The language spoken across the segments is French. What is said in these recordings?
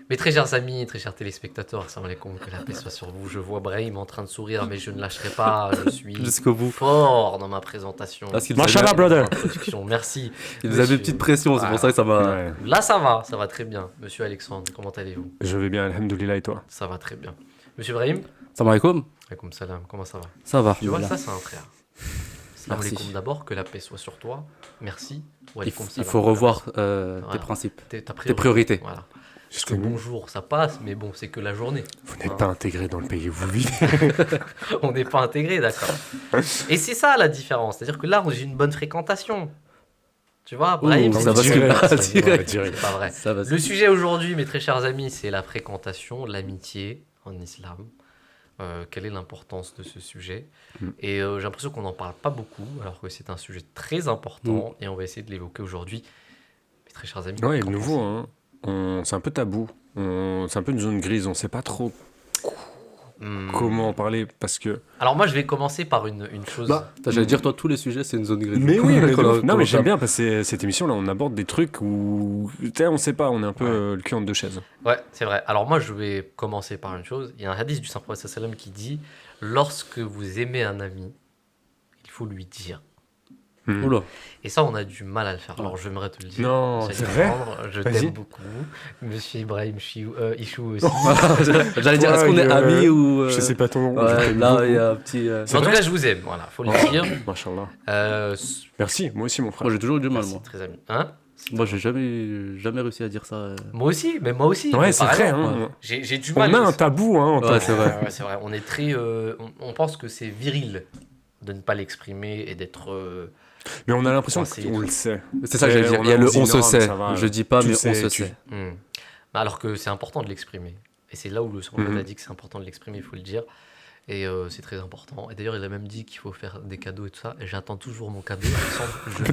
Mes très chers amis, très chers téléspectateurs, assalamu alaikum, que la paix soit sur vous. Je vois Brahim en train de sourire, mais je ne lâcherai pas. Je suis Jusqu'au bout. fort dans ma présentation. Parce qu'il Mashallah, nous brother. Introduction. Merci. a mis une petite pression, c'est pour ça que ça m'a. Ouais. Là, ça va très bien. Monsieur Alexandre, comment allez-vous? Je vais bien, alhamdoulilah, et toi? Ça va très bien. Monsieur Brahim? Salam alaikum. Alaikum salam, comment ça va? Ça va. Tu vois, ça, c'est un frère. Salam Merci. alaikum d'abord, que la paix soit sur toi. Merci. Wa Il alaikum faut, il salam, faut que la revoir paix tes Voilà. principes, soit- ta tes priorités. Voilà. Parce Juste que bonjour, ça passe, mais bon, c'est que la journée. Vous n'êtes pas intégré dans le pays où vous vivez. On n'est pas intégré, d'accord. Et c'est ça la différence. C'est-à-dire que là, j'ai une bonne fréquentation. Tu vois, Brahim, ça c'est va direct. direct. Direct. C'est pas vrai. Ça va. Le sujet aujourd'hui, mes très chers amis, c'est la fréquentation, l'amitié en islam. Quelle est l'importance de ce sujet? Et j'ai l'impression qu'on n'en parle pas beaucoup, alors que c'est un sujet très important et on va essayer de l'évoquer aujourd'hui. Mes très chers amis. Ouais, qu'en nouveau, pensez-vous? hein. C'est un peu tabou. C'est un peu une zone grise. On ne sait pas trop comment en parler parce que. Alors moi, je vais commencer par une chose. J'allais dire, toi, tous les sujets, c'est une zone grise. Mais oui, mais Quand on- non, quand mais on j'aime tape. bien parce que cette émission-là, on aborde des trucs où. Tu sais, on sait pas, on est un peu Ouais. le cul entre deux chaises. Ouais, c'est vrai. Alors moi, je vais commencer par une chose. Il y a un hadith du Saint-Prophète sallam qui dit, lorsque vous aimez un ami, il faut lui dire. Oula. Et ça, on a du mal à le faire. Alors, j'aimerais te le dire. Non, Monsieur c'est vrai. Alexandre, je Vas-y. t'aime beaucoup. Monsieur Ibrahim Ichou aussi. J'allais dire, est-ce qu'on est amis ou. Je sais pas ton nom. Ouais, là, il y a un petit. En C'est tout vrai cas, je vous aime. Voilà, faut le dire. Machallah. Euh, Merci, moi aussi, mon frère. Moi, j'ai toujours eu du mal, merci, moi. très ami. Hein? Moi, j'ai jamais réussi à dire ça. Moi aussi, mais moi aussi. Ouais, mais c'est vrai. pareil, Hein. J'ai du On mal. a un tabou, hein. en tant Ouais, que- c'est vrai. Ouais, c'est vrai. On est très. On pense que c'est viril de ne pas l'exprimer et d'être. Mais on a l'impression Ouais, c'est- qu'on le sait. C'est ça que j'allais dire. On Il y a a le dit on non, se mais sait. ça va, Je dis pas, tu mais sais, on se tu- sait. Alors que c'est important de l'exprimer. Et c'est là où le Saint-Prophète Mhm. a dit que c'est important de l'exprimer, il faut le dire. Et c'est très important. Et d'ailleurs, il a même dit qu'il faut faire des cadeaux et tout ça. Et j'attends toujours mon cadeau.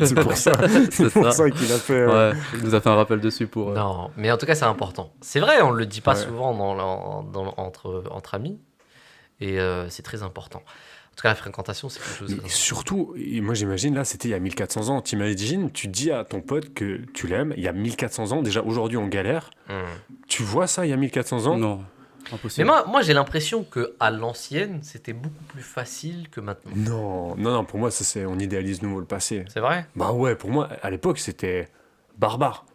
C'est pour ça. C'est C'est pour ça. ça qu'il a fait. Ouais, il nous a fait un rappel dessus pour. Non, mais en tout cas, c'est important. C'est vrai, on ne le dit pas Ouais. souvent entre amis. Et c'est très important. En tout cas, la fréquentation, c'est quelque chose de Mais très surtout, et moi j'imagine, là c'était il y a 1400 ans. T'imagines, tu dis à ton pote que tu l'aimes, il y a 1400 ans, déjà aujourd'hui on galère. important. Tu vois ça il y a 1400 ans? Non, Mais impossible. moi j'ai l'impression qu'à l'ancienne, c'était beaucoup plus facile que maintenant. Non, non, non, pour moi ça c'est, on idéalise nouveau le passé. C'est vrai? Bah ouais, pour moi à l'époque c'était barbare.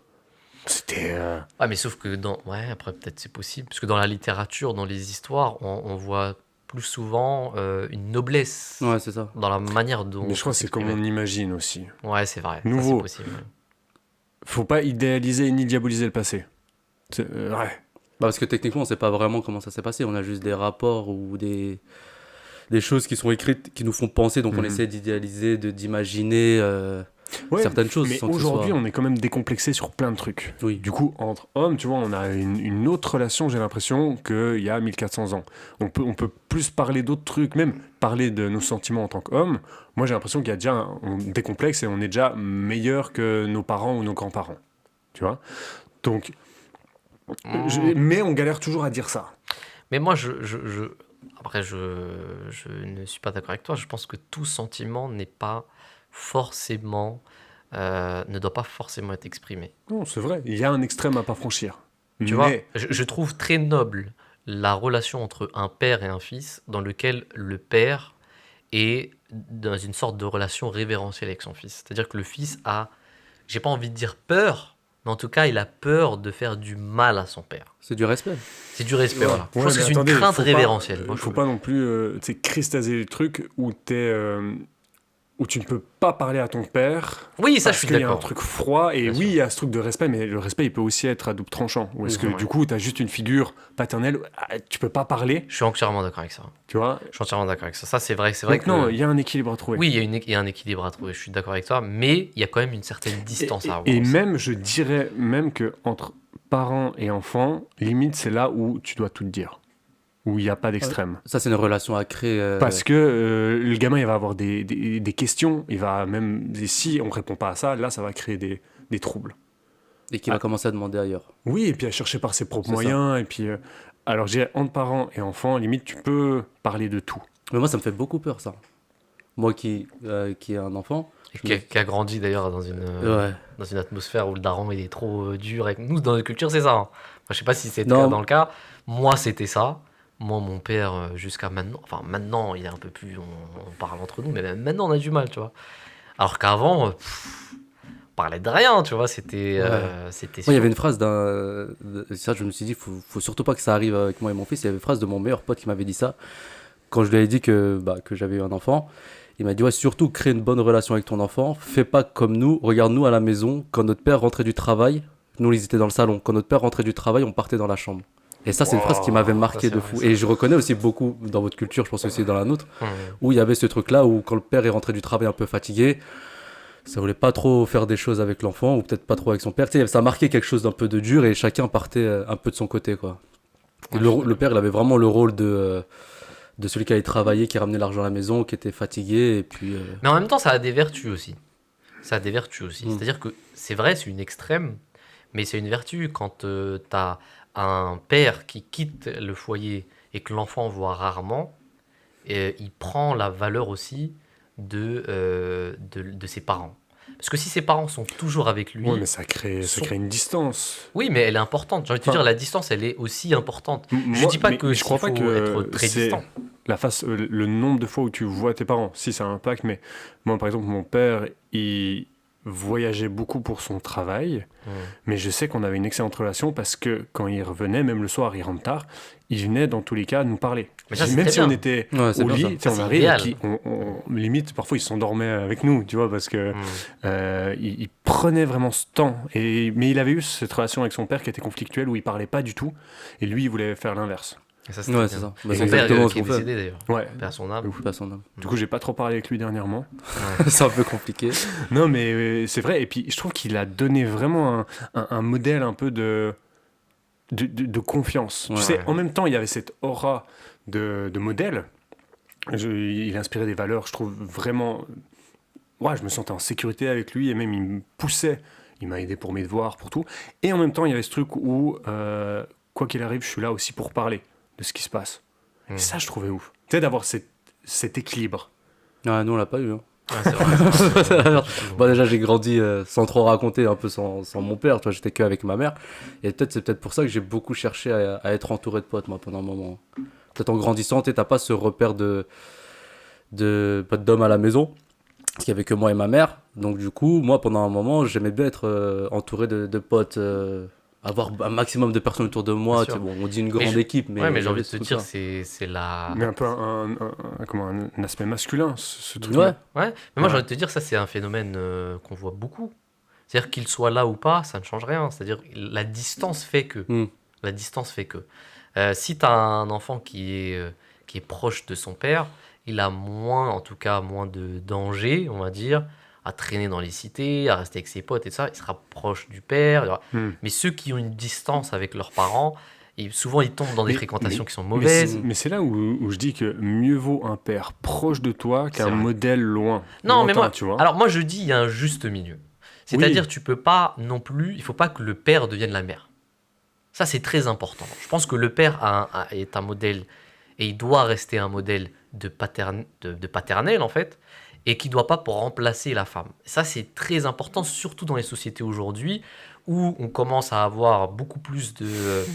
C'était. Ah, mais sauf que Ouais, après, peut-être c'est possible. Parce que dans la littérature, dans les histoires, on voit plus souvent une noblesse Ouais, c'est ça. dans la manière dont. Mais je crois que c'est comme on imagine aussi. Ouais, c'est vrai. Ça, Nouveau. c'est possible. Faut pas idéaliser ni diaboliser le passé. Ouais. Bah, parce que techniquement, on sait pas vraiment comment ça s'est passé. On a juste des rapports ou des choses qui sont écrites qui nous font penser. Donc, on Mhm. essaie d'idéaliser, d'imaginer Ouais, certaines choses. Mais sans que ce aujourd'hui, soit- on est quand même décomplexé sur plein de trucs. Oui. Du coup, entre hommes, tu vois, on a une autre relation, j'ai l'impression, qu'il y a 1400 ans. On peut plus parler d'autres trucs, même parler de nos sentiments en tant qu'hommes. Moi, j'ai l'impression qu'il y a déjà on décomplexe et on est déjà meilleur que nos parents ou nos grands-parents. Tu vois? Donc, mais on galère toujours à dire ça. Mais moi, après, je ne suis pas d'accord avec toi. Je pense que tout sentiment n'est pas forcément. Ne doit pas forcément être exprimé. Non, c'est vrai. Il y a un extrême à pas franchir. Tu vois, je trouve très noble la relation entre un père et un fils, dans lequel le père est dans une sorte de relation révérentielle avec son fils. C'est-à-dire que le fils a, j'ai pas envie de dire peur, mais en tout cas, il a peur de faire du mal à son père. C'est du respect. C'est du respect, voilà. Je Ouais, pense que mais c'est une attendez, crainte faut pas- révérentielle. Moi, je faut trouve. pas non plus tu sais, cristaser le truc où où tu ne peux pas parler à ton père. Oui, ça, je Parce suis qu'il y a un d'accord. truc froid, et Bien oui, sûr. il y a ce truc de respect, mais le respect, il peut aussi être à double tranchant. Ou est-ce Oui, que c'est vrai. du coup, tu as juste une figure paternelle, tu peux pas parler, Je suis entièrement d'accord avec ça. tu vois? Je suis entièrement d'accord avec ça. Ça, c'est vrai Donc que... non, il y a un équilibre à trouver. Oui, il y a un équilibre à trouver, je suis d'accord avec toi, mais il y a quand même une certaine distance à avoir. Et aussi. même, je dirais même que entre parents et enfants, limite, c'est là où tu dois tout te dire. Où il n'y a pas d'extrême. Ça, c'est une relation à créer. Parce que le gamin, il va avoir des questions, il va même, et si on répond pas à ça, là, ça va créer des troubles. Et qui va commencer à demander ailleurs. Oui, et puis à chercher par ses propres C'est ça. moyens, et puis... alors, je dirais, entre parents et enfants, limite, tu peux parler de tout. Mais moi, ça me fait beaucoup peur, ça. Moi qui ai un enfant, Qui a grandi d'ailleurs Ouais. dans une atmosphère où le daron il est trop dur avec nous. Dans notre culture, c'est ça, hein. Enfin, je sais pas si c'est Non. dans le cas. Moi, c'était ça. Moi, mon père, jusqu'à maintenant, enfin maintenant, il est un peu plus, on parle entre nous, mais même maintenant, on a du mal, tu vois. Alors qu'avant, on parlait de rien, tu vois. C'était Moi, il y sûr. avait une phrase ça, je me suis dit, faut surtout pas que ça arrive avec moi et mon fils. Il y avait une phrase de mon meilleur pote qui m'avait dit ça. Quand je lui ai dit que j'avais eu un enfant, il m'a dit, ouais, surtout crée une bonne relation avec ton enfant. Fais pas comme nous. Regarde-nous à la maison. Quand notre père rentrait du travail, nous, ils étaient dans le salon. Quand notre père rentrait du travail, on partait dans la chambre. Et ça, c'est une phrase qui m'avait Ça, marqué c'est de vrai, fou. ça. Et je reconnais aussi beaucoup dans votre culture, je pense aussi dans la nôtre, Hum. où il y avait ce truc-là où quand le père est rentré du travail un peu fatigué, ça voulait pas trop faire des choses avec l'enfant ou peut-être pas trop avec son père. Tu sais, ça marquait quelque chose d'un peu de dur et chacun partait un peu de son côté, quoi. Et Ouais, le père, il avait vraiment le rôle de celui qui allait travailler, qui ramenait l'argent à la maison, qui était fatigué et puis... Mais en même temps, ça a des vertus aussi. Ça a des vertus aussi. Mm. C'est-à-dire que c'est vrai, c'est une extrême, mais c'est une vertu quand tu as un père qui quitte le foyer et que l'enfant voit rarement, il prend la valeur aussi de ses parents. Parce que si ses parents sont toujours avec lui, Ouais, mais ça crée une distance. oui, mais elle est importante. J'ai envie de te Enfin, dire, la distance, elle est aussi importante. Je Moi, dis pas mais que je crois s'il pas faut être que très c'est distant. le nombre de fois où tu vois tes parents. Si, ça a un impact, mais moi, par exemple, mon père, il voyageait beaucoup pour son travail, Mm. mais je sais qu'on avait une excellente relation parce que quand il revenait, même le soir, il rentre tard, il venait dans tous les cas nous parler. Mais ça, c'est Même très si on bien. était Ouais, c'est au bien ça. lit, tu sais, Ça, on c'est arrive idéal. et limite, parfois, ils s'endormaient avec nous, tu vois, parce que Mm. il prenait vraiment ce temps. Mais il avait eu cette relation avec son père qui était conflictuelle, où il parlait pas du tout, et lui, il voulait faire l'inverse. Et ça, c'est Ouais, très c'est bien. ça. Bah, Et c'est son père, exactement ce qui est qu'on fait. décédé d'ailleurs. Ouais. Père à son âme. Ouf. Pas son âme. Du coup, j'ai pas trop parlé avec lui dernièrement. Ouais. C'est un peu compliqué. Non, mais c'est vrai. Et puis, je trouve qu'il a donné vraiment un modèle un peu de confiance. Ouais. Tu sais, en même temps, il y avait cette aura de modèle. Il inspirait des valeurs, je trouve vraiment. Ouais, je me sentais en sécurité avec lui et même il me poussait. Il m'a aidé pour mes devoirs, pour tout. Et en même temps, il y avait ce truc où, quoi qu'il arrive, je suis là aussi pour parler de ce qui se passe. Mm. Et ça, je trouvais ouf. Tu sais, d'avoir cet équilibre. Ouais, nous, on l'a pas eu. Hein. Ouais, c'est vrai. Bon, déjà, j'ai grandi sans trop raconter, un peu sans mon père. Toi, j'étais que avec ma mère. Et c'est peut-être pour ça que j'ai beaucoup cherché à être entouré de potes, moi, pendant un moment. Peut-être en grandissant, t'as pas ce repère potes d'hommes à la maison. Parce qu'il y avait que moi et ma mère. Donc, du coup, moi, pendant un moment, j'aimais bien être entouré de potes. Avoir un maximum de personnes autour de moi. Bien Tu sais, sûr. bon, on dit une Mais grande équipe, mais Ouais, mais j'ai il y envie avait de ce te dire, truc-là. c'est la. Mais un peu un aspect masculin, ce truc. Ouais. Ouais, mais moi j'ai Ouais. envie de te dire, ça c'est un phénomène qu'on voit beaucoup. C'est-à-dire qu'il soit là ou pas, ça ne change rien. C'est-à-dire la distance fait que. Mm. La distance fait que. Si tu as un enfant qui est proche de son père, il a moins, en tout cas, moins de danger, on va dire, à traîner dans les cités, à rester avec ses potes et ça. Il sera proche du père. Hmm. Mais ceux qui ont une distance avec leurs parents, souvent ils tombent dans des Mais- fréquentations qui sont Mais mauvaises. mais c'est là où je dis que mieux vaut un père proche de toi C'est qu'un vrai. modèle loin. Non, mais Lointain, moi, tu vois. alors moi je dis il y a un juste milieu. C'est-à-dire tu peux pas non plus, il faut pas que le père devienne la mère. Ça c'est très important. Je pense que le père est un modèle et il doit rester un modèle de paternel en fait et qui doit pas pour remplacer la femme. Ça c'est très important surtout dans les sociétés aujourd'hui où on commence à avoir beaucoup plus de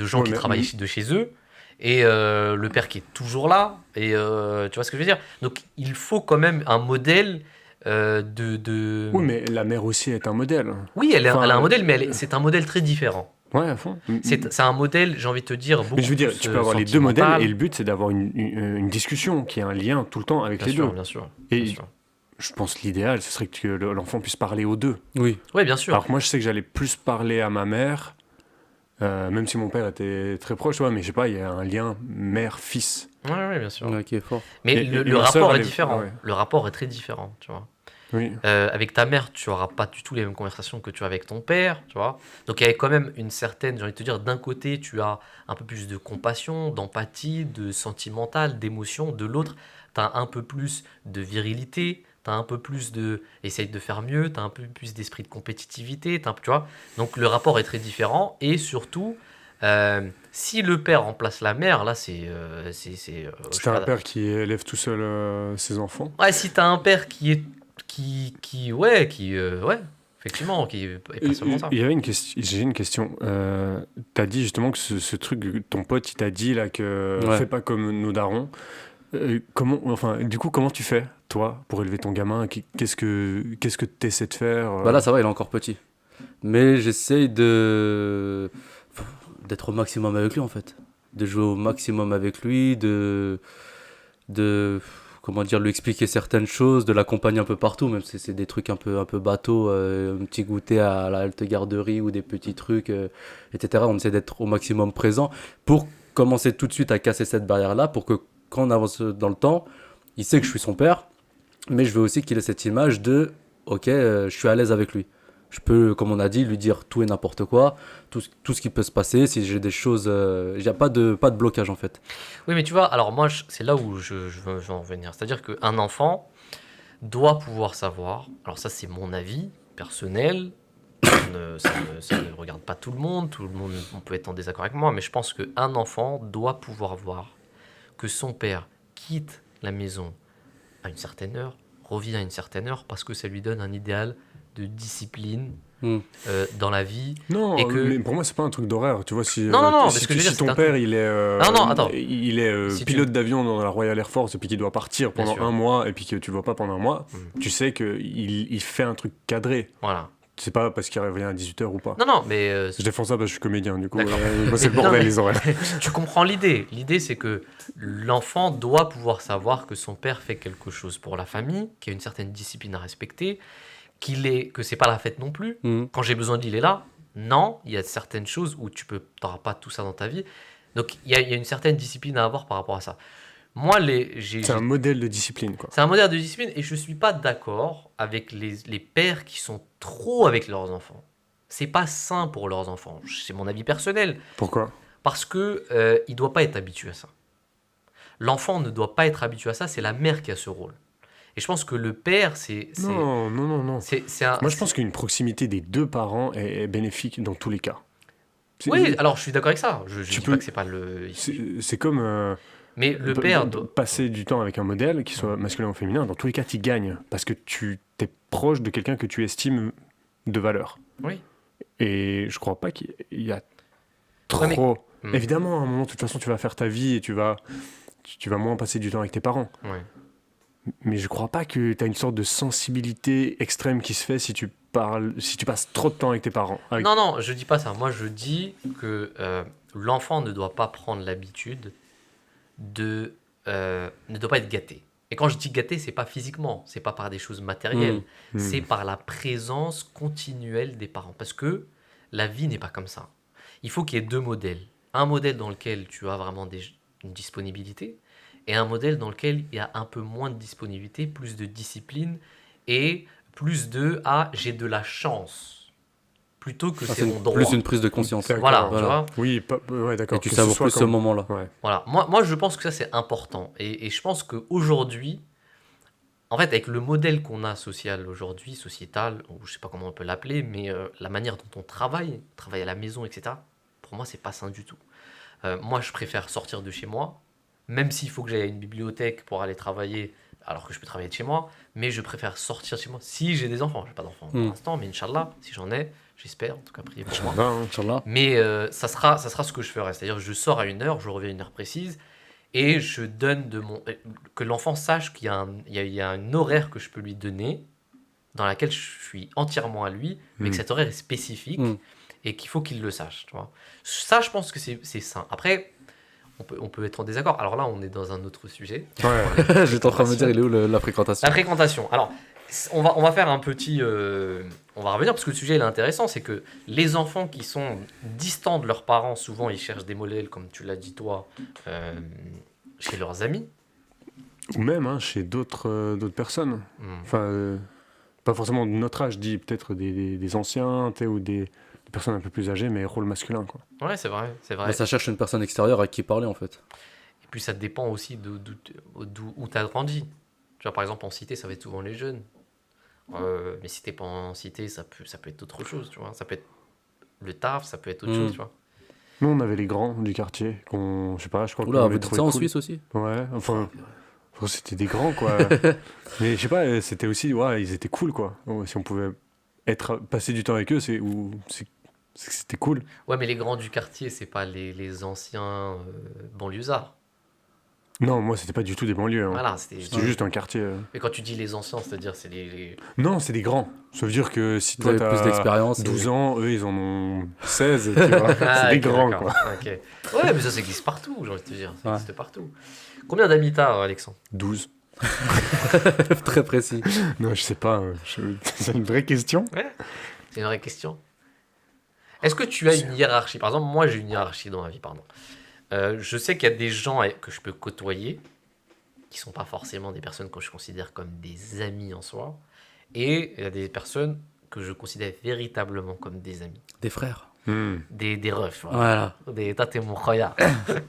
gens Ouais, qui mais- travaillent de chez eux. Et le père qui est toujours là, et tu vois ce que je veux dire? Donc il faut quand même un modèle de... Oui, mais la mère aussi est un modèle. Oui, elle Enfin, a un modèle, mais c'est un modèle très différent. Ouais, à fond. C'est un modèle, j'ai envie de te dire, beaucoup Mais je veux dire, plus tu peux avoir les deux modèles sentimental. et le but c'est d'avoir une discussion qui a un lien tout le temps avec Bien les sûr, deux. bien sûr. Et bien sûr. je pense que l'idéal, ce serait que l'enfant puisse parler aux deux. Oui. Oui, bien sûr. Alors que moi, je sais que j'allais plus parler à ma mère, même si mon père était très proche, ouais, mais je sais pas, il y a un lien mère-fils. Oui, bien sûr. Ouais, qui est fort. Mais Et le ma sœur, rapport est elle est- différent. ouais. Le rapport est très différent, tu vois. Oui. Avec ta mère, tu n'auras pas du tout les mêmes conversations que tu as avec ton père, tu vois. Donc il y a quand même une certaine, j'ai envie de te dire, d'un côté, tu as un peu plus de compassion, d'empathie, de sentimental, d'émotion. De l'autre, tu as un peu plus de virilité, tu as un peu plus de essaye de faire mieux, tu as un peu plus d'esprit de compétitivité, tu vois. Donc le rapport est très différent et surtout, si le père remplace la mère, là c'est... je sais C'est un pas, père qui élève tout seul ses enfants. ouais, si tu as un père qui Ouais, effectivement, qui est pas seulement ça. Il y avait une question, j'ai une question. T'as dit justement que ce truc, ton pote, il t'a dit là que Ouais. fais pas comme nos darons. Du coup, comment tu fais, toi, pour élever ton gamin? Qu'est-ce que tu essaies de faire? Bah là, ça va, il est encore petit. Mais j'essaye d'être au maximum avec lui, en fait. De jouer au maximum avec lui, de comment dire, lui expliquer certaines choses, de l'accompagner un peu partout, même si c'est des trucs un peu bateau, un petit goûter à la halte garderie ou des petits trucs, etc. On essaie d'être au maximum présent pour commencer tout de suite à casser cette barrière-là, pour que quand on avance dans le temps, il sait que je suis son père, mais je veux aussi qu'il ait cette image de, ok, je suis à l'aise avec lui. Je peux, comme on a dit, lui dire tout et n'importe quoi, tout ce qui peut se passer, si j'ai des choses, il n'y a pas de blocage en fait. Oui, mais tu vois, alors moi, c'est là où je veux en venir. C'est-à-dire qu'un enfant doit pouvoir savoir, alors ça c'est mon avis personnel, ça ne regarde pas tout le monde, on peut être en désaccord avec moi, mais je pense qu'un enfant doit pouvoir voir que son père quitte la maison à une certaine heure, revient à une certaine heure, parce que ça lui donne un idéal de discipline Hmm. dans la vie. Non, Et que... mais pour moi, c'est pas un truc d'horaire. Tu vois, si, Non, mais si, ce que je veux dire, si c'est ton un père, truc. il est, Non, attends. il est Si tu- pilote d'avion dans la Royal Air Force et puis qu'il doit partir Bien pendant sûr. un mois et puis que tu vois pas pendant un mois, Hmm. tu sais qu'il fait un truc cadré. Voilà. C'est pas parce qu'il revient à 18h ou pas. Non, mais Je défends ça parce que je suis comédien, du coup. D'accord. Moi, c'est le Non, bordel, mais- les horaires. tu comprends l'idée. L'idée, c'est que l'enfant doit pouvoir savoir que son père fait quelque chose pour la famille, qu'il y a une certaine discipline à respecter, que c'est pas la fête non plus. Hmm. Quand j'ai besoin de lui, il est là. Non, il y a certaines choses où tu n'auras pas tout ça dans ta vie. Donc, il y a une certaine discipline à avoir par rapport à ça. Moi, C'est un modèle de discipline, quoi. c'est un modèle de discipline et je suis pas d'accord avec les pères qui sont trop avec leurs enfants. C'est pas sain pour leurs enfants. C'est mon avis personnel. Pourquoi? Parce que il doit pas être habitué à ça. L'enfant ne doit pas être habitué à ça, c'est la mère qui a ce rôle. Et je pense que le père, Non. c'est un... Moi, je pense qu'une proximité des deux parents est bénéfique dans tous les cas. Oui, alors je suis d'accord avec ça. Je Tu dis peux- pas que c'est pas le... C'est comme Mais le père doit... passer du temps avec un modèle, qu'il soit masculin ou féminin. Dans tous les cas, tu gagnes parce que tu t'es proche de quelqu'un que tu estimes de valeur. Oui. Et je crois pas qu'il y a Ouais, mais- trop. Hmm. Évidemment, à un moment, de toute façon, tu vas faire ta vie et tu vas moins passer du temps avec tes parents. Ouais. Mais je crois pas que tu as une sorte de sensibilité extrême qui se fait si tu passes trop de temps avec tes parents. Non, je dis pas ça. Moi, je dis que l'enfant ne doit pas prendre l'habitude ne doit pas être gâté. Et quand je dis gâté, c'est pas physiquement, c'est pas par des choses matérielles, Hmm. c'est par la présence continuelle des parents. Parce que la vie n'est pas comme ça. Il faut qu'il y ait deux modèles. Un modèle dans lequel tu as vraiment une disponibilité, et un modèle dans lequel il y a un peu moins de disponibilité, plus de discipline, et plus j'ai de la chance, plutôt que Ah, c'est mon droit. plus une prise de conscience. D'accord. Voilà, Voilà. tu vois. Oui, ouais, d'accord. Et tu Que savoures soit plus ce comme- moment-là. Ouais. Voilà, moi je pense que ça c'est important. Et je pense qu'aujourd'hui, en fait, avec le modèle qu'on a social aujourd'hui, sociétal, ou je sais pas comment on peut l'appeler, mais la manière dont on travaille à la maison, etc., pour moi c'est pas sain du tout. Moi je préfère sortir de chez moi, même s'il faut que j'aille à une bibliothèque pour aller travailler, alors que je peux travailler de chez moi, mais je préfère sortir de chez moi si j'ai des enfants. J'ai pas d'enfants pour l'instant, mais Inch'Allah, si j'en ai, j'espère, en tout cas priez pour moi. Va, hein. Inch'Allah. Mais ça sera ce que je ferai. C'est-à-dire je sors à une heure, je reviens à une heure précise et je donne que l'enfant sache qu'il y a un horaire que je peux lui donner dans laquelle je suis entièrement à lui, mais que cet horaire est spécifique Mm. et qu'il faut qu'il le sache. Tu vois. Ça, je pense que c'est sain. Après, on peut être en désaccord. Alors là, on est dans un autre sujet. Ouais. J'étais en train de me dire, il est où la fréquentation? La fréquentation. Alors, on va faire un petit... on va revenir parce que le sujet il est intéressant. C'est que les enfants qui sont distants de leurs parents, souvent ils cherchent des modèles, comme tu l'as dit toi, chez leurs amis. Ou même chez d'autres personnes. Hmm. Enfin, pas forcément de notre âge, je dis peut-être des anciens, tu sais, ou des personnes un peu plus âgées, mais rôle masculin, quoi. Ouais, c'est vrai. Bah, ça cherche une personne extérieure à qui parler en fait. Et puis ça dépend aussi où tu as grandi. Tu vois, par exemple, en cité, ça va être souvent les jeunes. Mais si t'es pas en cité, ça peut être autre chose, tu vois. Ça peut être le taf, ça peut être autre chose, tu vois. Nous, on avait les grands du quartier, je sais pas, je crois qu'on Oula, avait vous dites trouvé ça en cool. Suisse aussi? Ouais, enfin, Oh, c'était des grands, quoi. Mais je sais pas, c'était aussi, ouais, ils étaient cool, quoi. Oh, si on pouvait passer du temps avec eux, c'est que c'était cool. Ouais, mais les grands du quartier, c'est pas les anciens banlieusards. Non, moi, c'était pas du tout des banlieues, hein. Voilà, c'était. C'était juste un quartier. Mais quand tu dis les anciens, c'est-à-dire c'est Non, c'est des grands. Ça veut dire que si Vous toi, avez plus t'as d'expérience. 12 ans, eux, ils en ont 16, tu vois. Ah, C'est des ok, grands, d'accord. quoi. Ok. Ouais, mais ça existe partout, j'ai envie de te dire. Ça Ouais. existe partout. Combien d'amis t'as, Alexandre? 12. Très précis. Non, je sais pas. C'est une vraie question. Ouais, c'est une vraie question. Est-ce que tu as une hiérarchie? Par exemple, moi j'ai une hiérarchie dans ma vie, pardon. Je sais qu'il y a des gens que je peux côtoyer, qui sont pas forcément des personnes que je considère comme des amis en soi, et il y a des personnes que je considère véritablement comme des amis. Des frères. Des refs, voilà. Voilà. Toi, t'es mon khoya.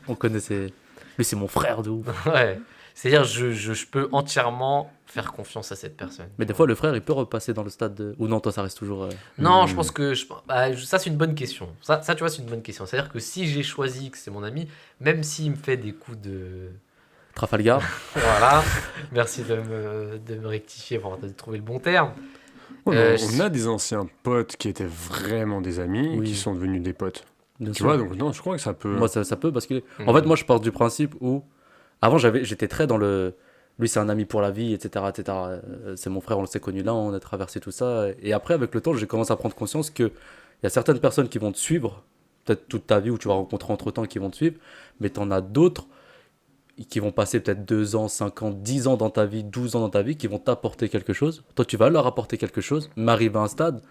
On connaissait. Lui, c'est mon frère de ouf. Ouais. C'est-à-dire, je peux entièrement faire confiance à cette personne. Mais des fois, le frère, il peut repasser dans le stade de... Ou non, toi, ça reste toujours... Non, je pense que... ça, c'est une bonne question. Ça, tu vois, c'est une bonne question. C'est-à-dire que si j'ai choisi que c'est mon ami, même s'il me fait des coups de... Trafalgar. Voilà. Merci de me rectifier pour de trouver le bon terme. Ouais, on a des anciens potes qui étaient vraiment des amis, Oui. qui sont devenus des potes. Bien Tu sûr. vois, donc non, je crois que ça peut... Moi, ça peut basculer. Mhm. En fait, moi, je pars du principe où... Avant, j'étais très dans le... Lui, c'est un ami pour la vie, etc. etc. C'est mon frère, on s'est connu là, on a traversé tout ça. Et après, avec le temps, j'ai commencé à prendre conscience qu'il y a certaines personnes qui vont te suivre, peut-être toute ta vie, ou tu vas rencontrer entre-temps qui vont te suivre, mais tu en as d'autres qui vont passer peut-être 2 ans, 5 ans, 10 ans dans ta vie, 12 ans dans ta vie, qui vont t'apporter quelque chose. Toi, tu vas leur apporter quelque chose, mais arrivé à un stade,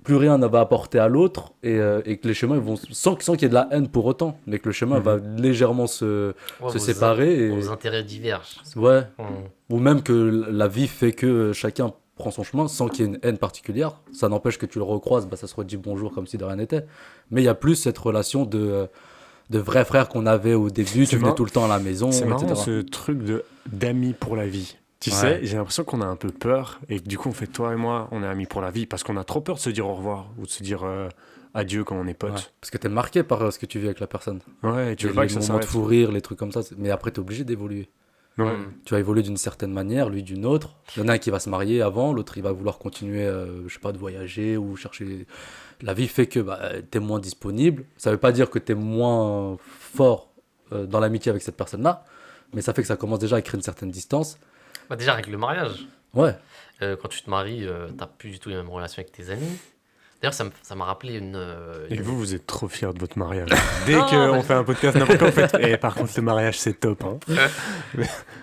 plus rien ne va apporter à l'autre, et que les chemins ils vont, sans qu'il y ait de la haine pour autant, mais que le chemin va légèrement se Ouais, vos séparer. Vos intérêts divergent. Ouais. Mhm. Ou même que la vie fait que chacun prend son chemin sans qu'il y ait une haine particulière. Ça n'empêche que tu le recroises, bah, ça se redit bonjour comme si de rien n'était. Mais il y a plus cette relation de vrais frères qu'on avait au début. Tu venais marrant. tout le temps à la maison, C'est etc. marrant ce truc d'amis pour la vie. Tu Ouais. sais, j'ai l'impression qu'on a un peu peur et que du coup on fait toi et moi, on est amis pour la vie parce qu'on a trop peur de se dire au revoir ou de se dire adieu quand on est Ouais. potes. Parce que t'es marqué par ce que tu vis avec la personne. Ouais, et tu Et veux pas les que ça moments de s'arrête. fou rire, les trucs comme ça. Mais après, t'es obligé d'évoluer. Ouais. Mhm. Tu vas évoluer d'une certaine manière, lui d'une autre. Il y en a un qui va se marier avant, l'autre il va vouloir continuer, je sais pas, de voyager ou chercher. La vie fait que bah, t'es moins disponible. Ça veut pas dire que t'es moins fort dans l'amitié avec cette personne-là, mais ça fait que ça commence déjà à créer une certaine distance. Bah, déjà, avec le mariage. Ouais, Quand tu te maries, t'as plus du tout les mêmes relations avec tes amis. D'ailleurs, ça m'a rappelé Et une- vous êtes trop fiers de votre mariage. Dès Non, qu'on mais- fait un podcast n'importe quoi, vous faites. Et par contre, le mariage, c'est top. Hein.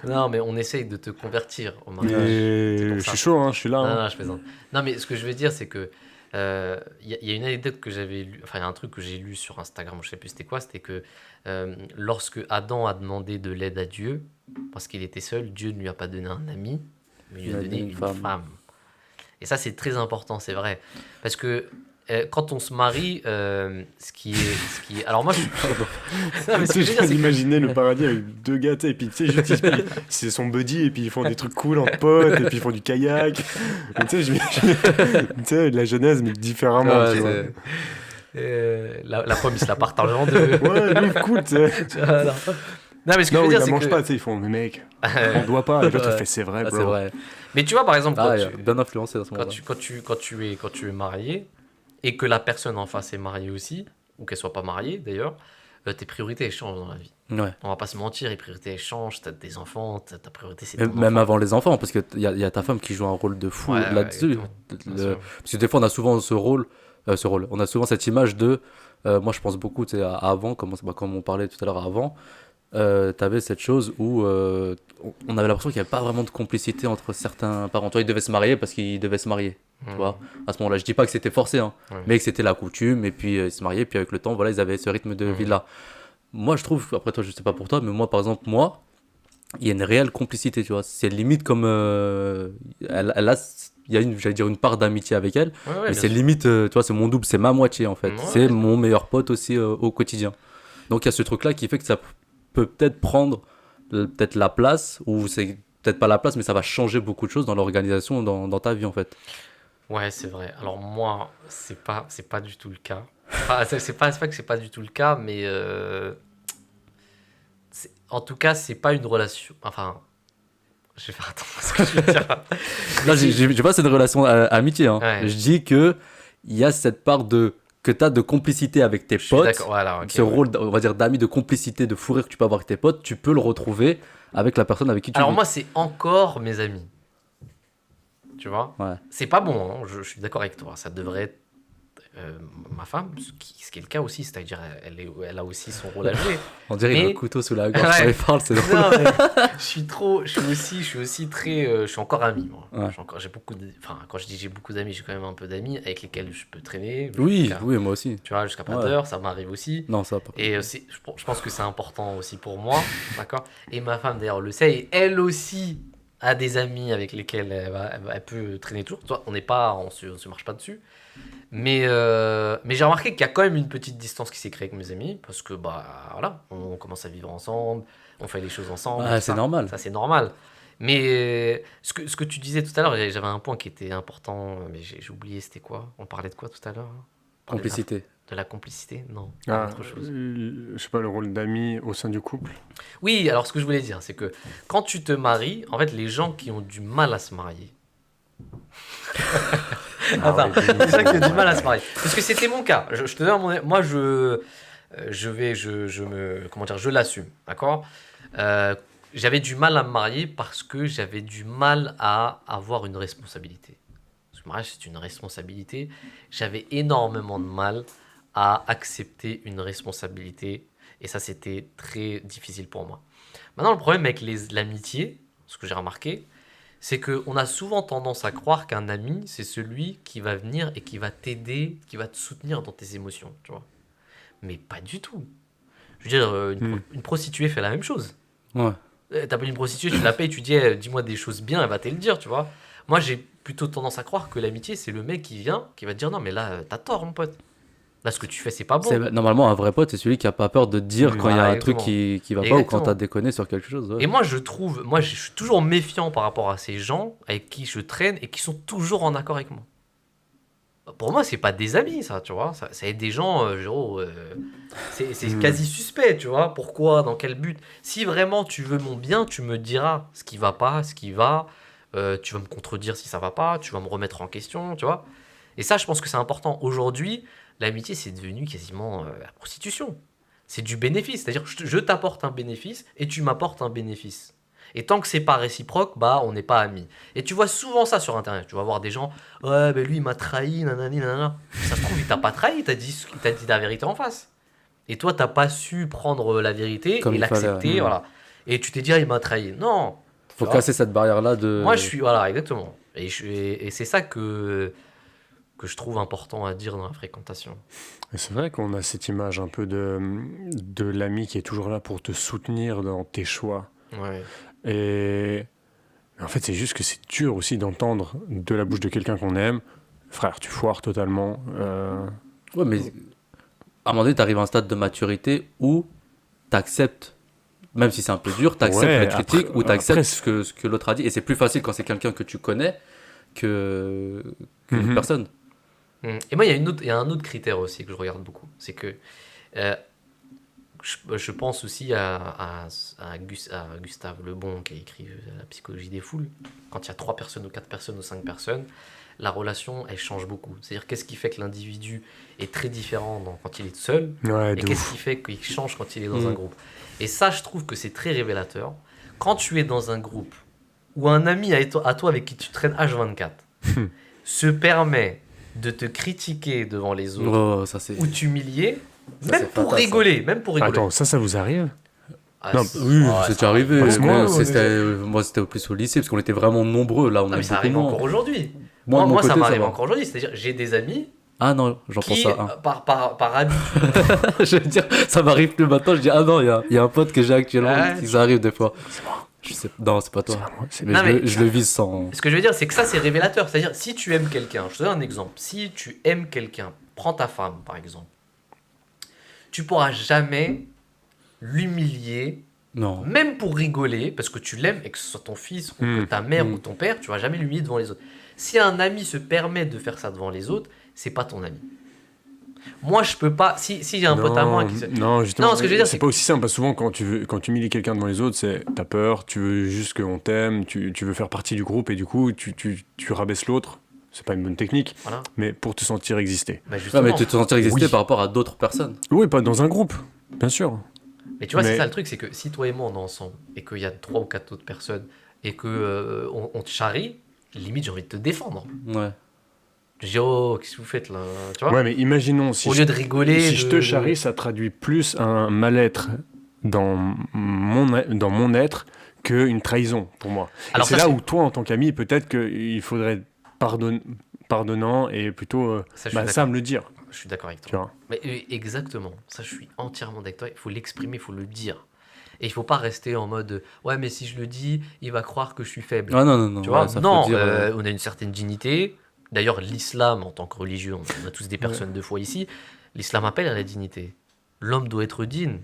Non, mais on essaye de te convertir au mariage. C'est Et pour je ça. suis chaud, hein, je suis là. Non, hein. non, je plaisante. Non, mais ce que je veux dire, c'est que y a une anecdote que j'avais lu, enfin, il y a un truc que j'ai lu sur Instagram, je sais plus c'était quoi, c'était que lorsque Adam a demandé de l'aide à Dieu, parce qu'il était seul, Dieu ne lui a pas donné un ami, mais il lui a donné une femme. Et ça, c'est très important, c'est vrai. Parce que quand on se marie, ce qui est... Alors moi, je... Non, mais ce que je veux dire, Tu viens c'est que- d'imaginer le paradis avec deux gars, tu sais, et puis tu sais, juste, c'est son buddy, et puis ils font des trucs cool entre potes, et puis ils font du kayak. Et tu sais, j'imagine, tu sais, de la Genèse, mais différemment, Ouais, tu vois. la pomme, ils se la partagent en deux. Ouais, lui, cool, tu sais. Tu vois, non. Non, mais ce que Non, je veux ils dire, la c'est mangent que... pas, tu sais, ils font, mais mec, on doit pas. Et l'autre, il Ouais. fait, c'est vrai, Ah, bro. c'est vrai. Mais tu vois, par exemple, Ah, bien influencé à ce moment-là. quand tu es marié et que la personne en face est mariée aussi, ou qu'elle soit pas mariée d'ailleurs, tes priorités elles changent dans la vie. Ouais. On va pas se mentir, les priorités elles changent, t'as des enfants, ta priorité c'est Même, ton même enfant. avant les enfants, parce qu'il y a ta femme qui joue un rôle de fou Ouais, là-dessus. exactement. Bien sûr. Parce que des fois, on a souvent ce rôle, on a souvent cette image de. Moi, je pense beaucoup, tu sais, à avant, comme on parlait tout à l'heure avant, t'avais cette chose où on avait l'impression qu'il n'y avait pas vraiment de complicité entre certains parents. Toi, ils devaient se marier parce qu'ils devaient se marier. Tu Mhm. vois, à ce moment-là, je dis pas que c'était forcé, hein, Ouais. mais que c'était la coutume, et puis ils se mariaient, puis avec le temps, voilà, ils avaient ce rythme de Mhm. vie-là. Moi, je trouve, après toi, je sais pas pour toi, mais moi, par exemple, il y a une réelle complicité, tu vois. C'est limite comme. Il y a j'allais dire, une part d'amitié avec elle, Ouais, ouais, mais bien c'est sûr. limite, tu vois, c'est mon double, c'est ma moitié, en fait. Ouais, C'est bien mon meilleur pote aussi au quotidien. Donc, il y a ce truc-là qui fait que ça peut peut-être prendre peut-être la place, ou c'est peut-être pas la place, mais ça va changer beaucoup de choses dans l'organisation, dans ta vie, en fait. Ouais, c'est vrai. Alors moi, c'est pas du tout le cas. Enfin, c'est pas que c'est pas du tout le cas, mais en tout cas, c'est pas une relation. Enfin, je vais faire attention à ce que je veux dire. Non, j'ai pas cette relation amitié. Hein. Ouais. Je dis que il y a cette part que tu as de complicité avec tes Je suis potes. d'accord. Voilà, ok, Ce ouais. rôle, on va dire, d'ami, de complicité, de fou rire que tu peux avoir avec tes potes, tu peux le retrouver avec la personne avec qui tu Alors vis. moi, c'est encore mes amis. Tu vois? Ouais. C'est pas bon, hein, je suis d'accord avec toi. Ça devrait être ma femme, ce qui est le cas aussi, c'est-à-dire elle a aussi son rôle à jouer. On dirait qu'il a Mais- un couteau sous la gorge Ouais. quand il parle, c'est drôle. Non, mais je suis aussi très, je suis encore ami, moi. Ouais. J'ai beaucoup enfin, quand je dis j'ai beaucoup d'amis, j'ai quand même un peu d'amis avec lesquels je peux traîner. Oui, jusqu'à- oui, moi aussi. Tu vois, jusqu'à pas Ouais. d'heure, ça m'arrive aussi. Non, ça va pas. Et je pense que c'est important aussi pour moi, d'accord? Et ma femme d'ailleurs le sait, et elle aussi a des amis avec lesquels elle peut traîner toujours. Toi, on se marche pas dessus. Mais j'ai remarqué qu'il y a quand même une petite distance qui s'est créée avec mes amis, parce que bah voilà, on commence à vivre ensemble, on fait les choses ensemble. Ah, tout c'est ça. normal. Ça, c'est normal. Mais ce que tu disais tout à l'heure, j'avais un point qui était important, mais j'ai oublié, c'était quoi? On parlait de quoi tout à l'heure? On parlait Complicité. de la complicité? Non, Ah, autre chose. je sais pas, le rôle d'ami au sein du couple. Oui, alors ce que je voulais dire, c'est que quand tu te maries, en fait, les gens qui ont du mal à se marier. Attends, les gens qui ont du mal à se marier. Parce que c'était mon cas. Je te donne moi, comment dire, je l'assume, d'accord? J'avais du mal à me marier parce que j'avais du mal à avoir une responsabilité. Parce que le mariage, c'est une responsabilité. J'avais énormément de mal à accepter une responsabilité. Et ça, c'était très difficile pour moi. Maintenant, le problème avec l'amitié, ce que j'ai remarqué, c'est qu'on a souvent tendance à croire qu'un ami, c'est celui qui va venir et qui va t'aider, qui va te soutenir dans tes émotions, tu vois. Mais pas du tout. Je veux dire, une prostituée fait la même chose. Ouais. T'appelles une prostituée, tu la payes, tu dis, dis-moi des choses bien, elle va te le dire, tu vois. Moi, j'ai plutôt tendance à croire que l'amitié, c'est le mec qui vient, qui va te dire, non, mais là, t'as tort, mon pote. Là, ce que tu fais, c'est pas bon. Normalement, un vrai pote, c'est celui qui a pas peur de te dire quand il y a Voilà, un truc exactement. qui va pas ou quand Exactement. t'as déconné sur quelque chose. Ouais. Et moi, je suis toujours méfiant par rapport à ces gens avec qui je traîne et qui sont toujours en accord avec moi. Pour moi, c'est pas des amis, ça, tu vois. Ça est des gens, c'est quasi suspect, tu vois. Pourquoi, dans quel but? Si vraiment tu veux mon bien, tu me diras ce qui va pas, ce qui va. Tu vas me contredire si ça va pas, tu vas me remettre en question, tu vois. Et ça, je pense que c'est important. Aujourd'hui, l'amitié, c'est devenu quasiment la prostitution. C'est du bénéfice, c'est-à-dire je t'apporte un bénéfice et tu m'apportes un bénéfice. Et tant que c'est pas réciproque, bah on n'est pas amis. Et tu vois souvent ça sur internet. Tu vas voir des gens, ouais, ben lui il m'a trahi, nanani, nanana. Ça se trouve, il t'a pas trahi, il t'a dit la vérité en face. Et toi, t'as pas su prendre la vérité Comme et il fallait, l'accepter, ouais. voilà. Et tu t'es dit, ah, il m'a trahi. Non. Faut Tu vois. casser cette barrière-là de. Moi, je suis, voilà, exactement. Et c'est ça que je trouve important à dire dans la fréquentation. Et c'est vrai qu'on a cette image un peu de l'ami qui est toujours là pour te soutenir dans tes choix. Ouais. Et en fait, c'est juste que c'est dur aussi d'entendre de la bouche de quelqu'un qu'on aime. Frère, tu foires totalement. Ouais, mais à un moment donné, t'arrives à un stade de maturité où t'acceptes, même si c'est un peu dur, t'acceptes Ouais, les critiques après- ou t'acceptes après, ce que l'autre a dit. Et c'est plus facile quand c'est quelqu'un que tu connais que une Mhm. personne. Et moi, il y a un autre critère aussi que je regarde beaucoup. C'est que euh, je pense aussi à Gustave Le Bon qui a écrit La psychologie des foules. Quand il y a 3 personnes ou 4 personnes ou 5 personnes, la relation, elle change beaucoup. C'est-à-dire, qu'est-ce qui fait que l'individu est très différent quand il est seul Ouais, et de qu'est-ce ouf. qui fait qu'il change quand il est dans un Mm. groupe. Et ça, je trouve que c'est très révélateur. Quand tu es dans un groupe où un ami à toi avec qui tu traînes H24 se permet de te critiquer devant les autres Oh, ça c'est. ou t'humilier, Ça, même c'est pour fatal, ça. rigoler, même pour rigoler. Attends, ça vous arrive? Ah, non, Oui, ouais, c'est ça déjà arrivé. Parce que Moi, moi, moi, c'était plus au lycée parce qu'on était vraiment nombreux. Là, on Ah, est mais ça beaucoup arrive moins. encore aujourd'hui. Moi, de mon Moi, ça côté, m'arrive va. encore aujourd'hui. C'est-à-dire, j'ai des amis Ah non, j'en pense qui, à un. par habitude, Je veux dire, ça m'arrive plus maintenant. Je dis, ah non, il y a un pote que j'ai actuellement Ouais. qui ça arrive des fois. Je sais, non, c'est pas toi. Mais, Non, je, mais- Le, je le vise sans. ce que je veux dire, c'est que ça, c'est révélateur. C'est-à-dire, si tu aimes quelqu'un, je te donne un exemple. Si tu aimes quelqu'un, prends ta femme, par exemple, tu pourras jamais l'humilier, Non. même pour rigoler, parce que tu l'aimes et que ce soit ton fils ou que ta mère ou ton père, tu vas jamais l'humilier devant les autres. Si un ami se permet de faire ça devant les autres, c'est pas ton ami. Moi, je peux pas. Si j'ai un pote à moi qui. Non, justement, Non, ce que je veux dire, c'est pas aussi simple. Parce que souvent, quand tu humilies quelqu'un devant les autres, t'as peur, tu veux juste qu'on t'aime, tu veux faire partie du groupe et du coup, tu rabaisses l'autre. C'est pas une bonne technique, Voilà. mais pour te sentir exister. Bah, Ouais, justement. mais tu te sentir exister Oui. par rapport à d'autres personnes. Oui, pas dans un groupe, bien sûr. Mais tu vois, Mais- c'est ça le truc, c'est que si toi et moi on est ensemble et qu'il y a 3 ou 4 autres personnes et que on te charrie, limite j'ai envie de te défendre. Ouais. Je dis oh, qu'est-ce que vous faites là, tu vois? Ouais, mais imaginons si Au lieu de rigoler, si je te charrie, ça traduit plus un mal-être dans mon être qu'une trahison pour moi. Alors et c'est ça, là c'est- où toi, en tant qu'ami, peut-être qu'il faudrait être pardonnant et plutôt Ça, je suis ça me le dire. Je suis d'accord avec Tu toi. vois. Mais exactement, ça je suis entièrement d'accord avec toi. Il faut l'exprimer, il faut le dire. Et il faut pas rester en mode ouais, mais si je le dis, il va croire que je suis faible. Ah non, non, non. Tu vois, ouais, ça faut non, dire, on a une certaine dignité. D'ailleurs, l'islam, en tant que religieux, on a tous des personnes de foi ici, l'islam appelle à la dignité. L'homme doit être digne.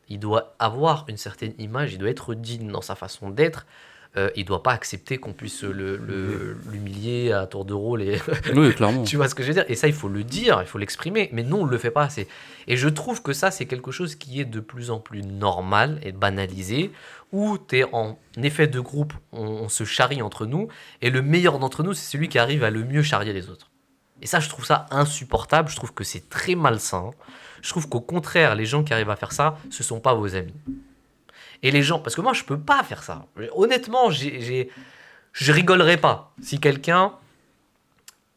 Il doit avoir une certaine image, il doit être digne dans sa façon d'être. Il doit pas accepter qu'on puisse l'humilier à tour de rôle. Et Oui, clairement. tu vois ce que je veux dire? Et ça, il faut le dire, il faut l'exprimer. Mais non, on ne le fait pas assez. Et je trouve que ça, c'est quelque chose qui est de plus en plus normal et banalisé, où tu es en effet de groupe, on se charrie entre nous, et le meilleur d'entre nous, c'est celui qui arrive à le mieux charrier les autres. Et ça, je trouve ça insupportable, je trouve que c'est très malsain. Je trouve qu'au contraire, les gens qui arrivent à faire ça, ce sont pas vos amis. Et les gens, parce que moi, je peux pas faire ça. Honnêtement, je rigolerais pas. Si quelqu'un,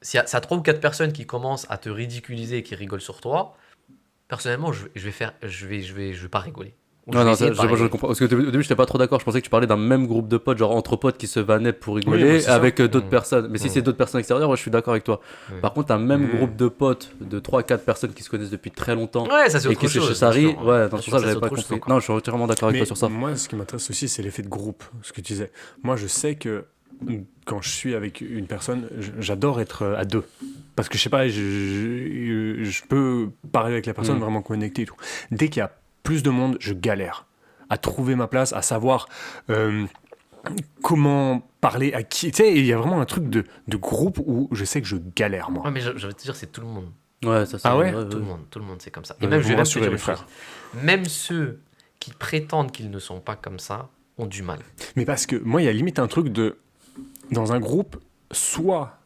s'il y a 3 ou 4 personnes qui commencent à te ridiculiser et qui rigolent sur toi, personnellement, je vais pas rigoler. Ou je Non, vais non, essayer de pas je rigoler. comprends. Parce que au début, j'étais pas trop d'accord. Je pensais que tu parlais d'un même groupe de potes, genre entre potes qui se vannaient pour Oui, rigoler moi, c'est ça. avec d'autres Mm. personnes. Mais si Mm. c'est d'autres personnes extérieures, ouais, je suis d'accord avec toi. Mm. Par contre, un même Mm. groupe de potes de 3-4 personnes qui se connaissent depuis très longtemps Ouais, ça c'est et autre qui se chose. charrient, bien sûr. ouais, dans Bien ce sûr, sens, ça, j'avais c'est pas autre chose compris. encore. Non, je suis entièrement d'accord avec Mais toi sur ça. moi, ce qui m'intéresse aussi, c'est l'effet de groupe, ce que tu disais. Moi, je sais que quand je suis avec une personne, j'adore être à deux. Parce que je sais pas, je peux parler avec la personne, Mm. vraiment connecté et tout. Dès qu'il y a plus de monde, je galère à trouver ma place, à savoir comment parler à qui. Tu sais, il y a vraiment un truc de groupe où je sais que je galère, moi. Ouais, mais je vais te dire, c'est tout le monde. Ouais, ça c'est. Ah ouais Tout le monde, c'est comme ça. Et Vous même, je vais me même te rassurez, dire les une chose. frères. Même ceux qui prétendent qu'ils ne sont pas comme ça ont du mal. Mais parce que moi, il y a limite un truc de. Dans un groupe, soit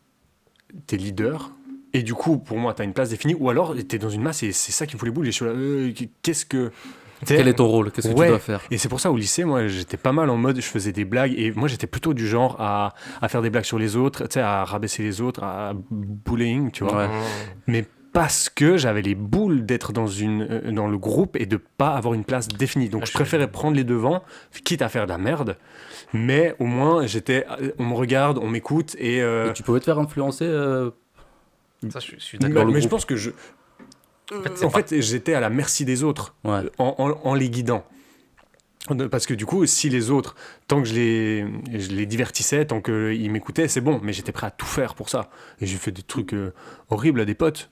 t'es leader, et du coup, pour moi, t'as une place définie, ou alors t'es dans une masse et c'est ça qui me fout les boules. Et je suis là, qu'est-ce que. Quel est ton rôle? Qu'est-ce que Ouais. tu dois faire? Et c'est pour ça, au lycée, moi, j'étais pas mal en mode, je faisais des blagues, et moi, j'étais plutôt du genre à faire des blagues sur les autres, tu sais, à rabaisser les autres, à bullying, tu vois. Ouais. Mais parce que j'avais les boules d'être dans le groupe et de pas avoir une place définie. Donc, Ah, je je préférais prendre les devants, quitte à faire de la merde, mais au moins, on me regarde, on m'écoute, et... Et tu pouvais te faire influencer Ça, je suis mais d'accord. le mais je groupe. pense que c'est en pas- fait, j'étais à la merci des autres, Ouais. en les guidant. Parce que du coup, si les autres, tant que je les divertissais, tant qu'ils m'écoutaient, c'est bon. Mais j'étais prêt à tout faire pour ça. Et j'ai fait des trucs horribles à des potes.